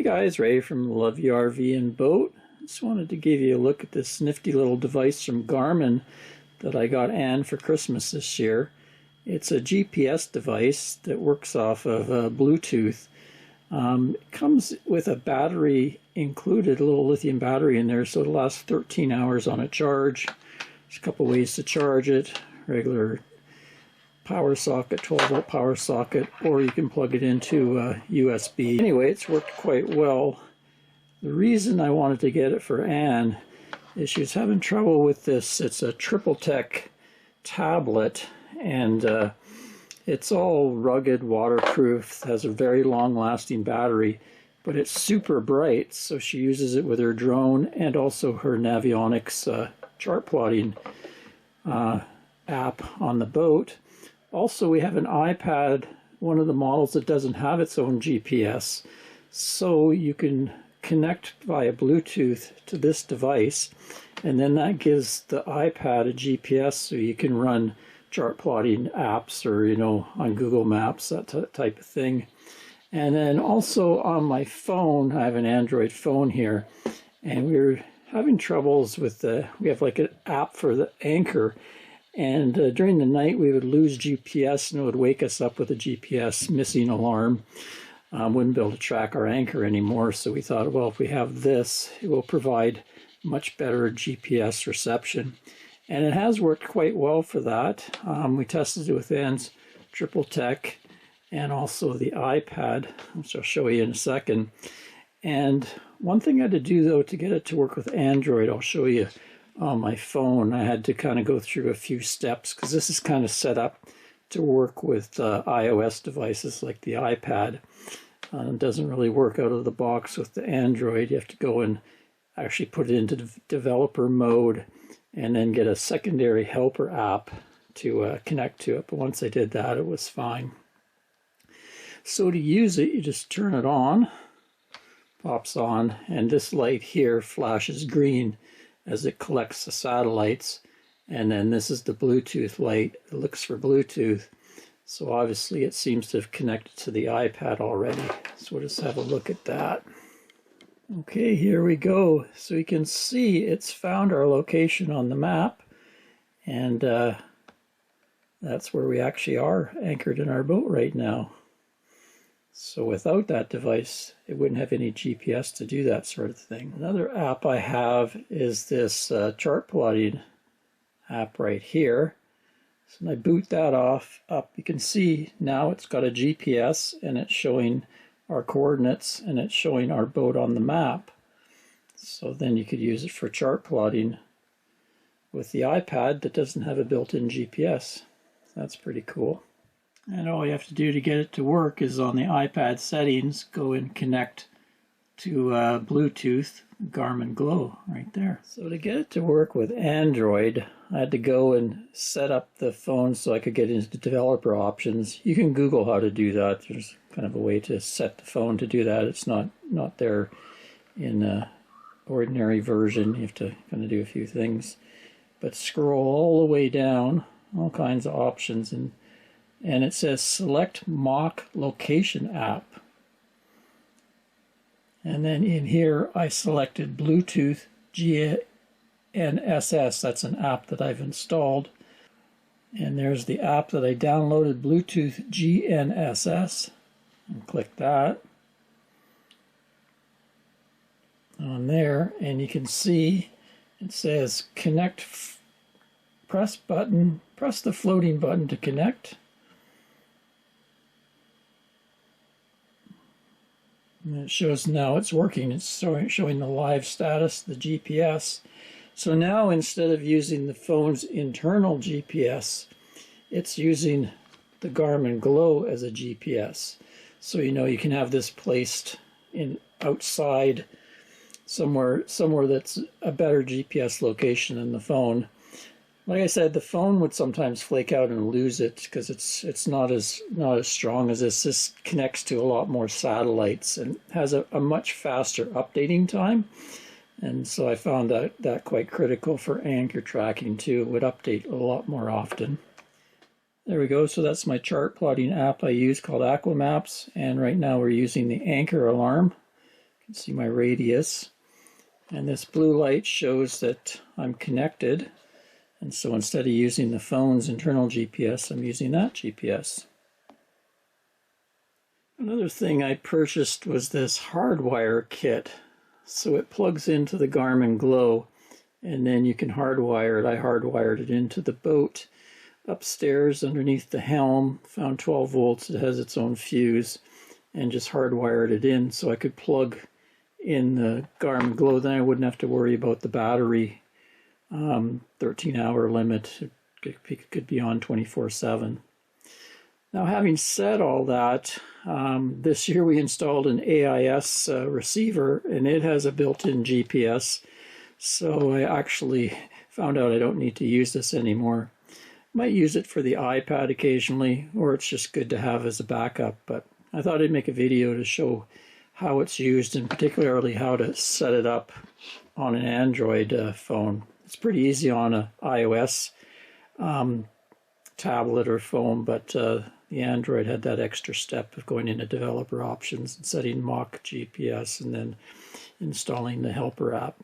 guys, Ray from Love You RV and Boat. Just wanted to give you a look at this nifty little device from Garmin that I got Anne for Christmas this year. It's a GPS device that works off of Bluetooth. It comes with a battery included, a little lithium battery in there, so it'll last 13 hours on a charge. There's a couple ways to charge it: regular power socket, 12-volt power socket, or you can plug it into USB. Anyway, it's worked quite well. The reason I wanted to get it for Anne is she was having trouble with this. It's a Tripltek tablet, and it's all rugged, waterproof, has a very long-lasting battery, but it's super bright, so she uses it with her drone and also her Navionics chart plotting app on the boat. Also, we have an iPad, one of the models that doesn't have its own GPS, so you can connect via Bluetooth to this device, and then that gives the iPad a GPS, so you can run chart plotting apps, or on Google Maps, that type of thing. And then also on my phone, I have an Android phone here, and we're having troubles with we have like an app for the anchor, and during the night we would lose GPS, and it would wake us up with a GPS missing alarm. Wouldn't be able to track our anchor anymore, so we thought, well, if we have this, it will provide much better GPS reception. And it has worked quite well for that. We tested it with Anne's Tripltek and also the iPad, which I'll show you in a second. And one thing I had to do, though, to get it to work with Android, I'll show you on my phone. I had to kind of go through a few steps, because this is kind of set up to work with iOS devices like the iPad. It doesn't really work out of the box with the Android. You have to go and actually put it into developer mode and then get a secondary helper app to connect to it. But once I did that, it was fine. So to use it, you just turn it on, pops on, and this light here flashes green as it collects the satellites. And then this is the Bluetooth light. It looks for Bluetooth. So obviously it seems to have connected to the iPad already. So we'll just have a look at that. Okay, here we go. So you can see it's found our location on the map. And that's where we actually are anchored in our boat right now. So without that device, it wouldn't have any GPS to do that sort of thing. Another app I have is this chart plotting app right here. So when I boot that up, you can see now it's got a GPS, and it's showing our coordinates, and it's showing our boat on the map. So then you could use it for chart plotting with the iPad that doesn't have a built-in GPS. That's pretty cool. And all you have to do to get it to work is on the iPad settings, go and connect to Bluetooth, Garmin GLO right there. So to get it to work with Android, I had to go and set up the phone so I could get into the developer options. You can Google how to do that. There's kind of a way to set the phone to do that. It's not there in ordinary version. You have to kind of do a few things. But scroll all the way down, all kinds of options, and it says select mock location app. And then in here I selected Bluetooth GNSS. That's an app that I've installed. And there's the app that I downloaded, Bluetooth GNSS. And click that on there, and you can see it says connect. Press the floating button to connect. And it shows now it's working. It's showing the live status, the GPS. So now instead of using the phone's internal GPS, it's using the Garmin GLO as a GPS. So you can have this placed outside somewhere that's a better GPS location than the phone. Like I said, the phone would sometimes flake out and lose it because it's not as strong as this. This connects to a lot more satellites and has a much faster updating time. And so I found that quite critical for anchor tracking too. It would update a lot more often. There we go. So that's my chart plotting app I use called AquaMaps. And right now we're using the anchor alarm. can see my radius. And this blue light shows that I'm connected. And so instead of using the phone's internal GPS, I'm using that GPS. Another thing I purchased was this hardwire kit. So it plugs into the Garmin GLO, and then you can hardwire it. I hardwired it into the boat upstairs underneath the helm, found 12 volts. It has its own fuse, and just hardwired it in so I could plug in the Garmin GLO. Then I wouldn't have to worry about the battery 13-hour limit. It could be on 24/7. Now, having said all that, this year we installed an AIS receiver, and it has a built-in GPS. So I actually found out I don't need to use this anymore. Might use it for the iPad occasionally, or it's just good to have as a backup. But I thought I'd make a video to show how it's used, and particularly how to set it up on an Android phone. It's pretty easy on an iOS tablet or phone, but the Android had that extra step of going into developer options and setting mock GPS and then installing the helper app.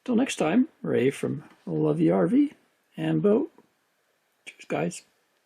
Till next time, Ray from Love RV and Boat. Cheers, guys.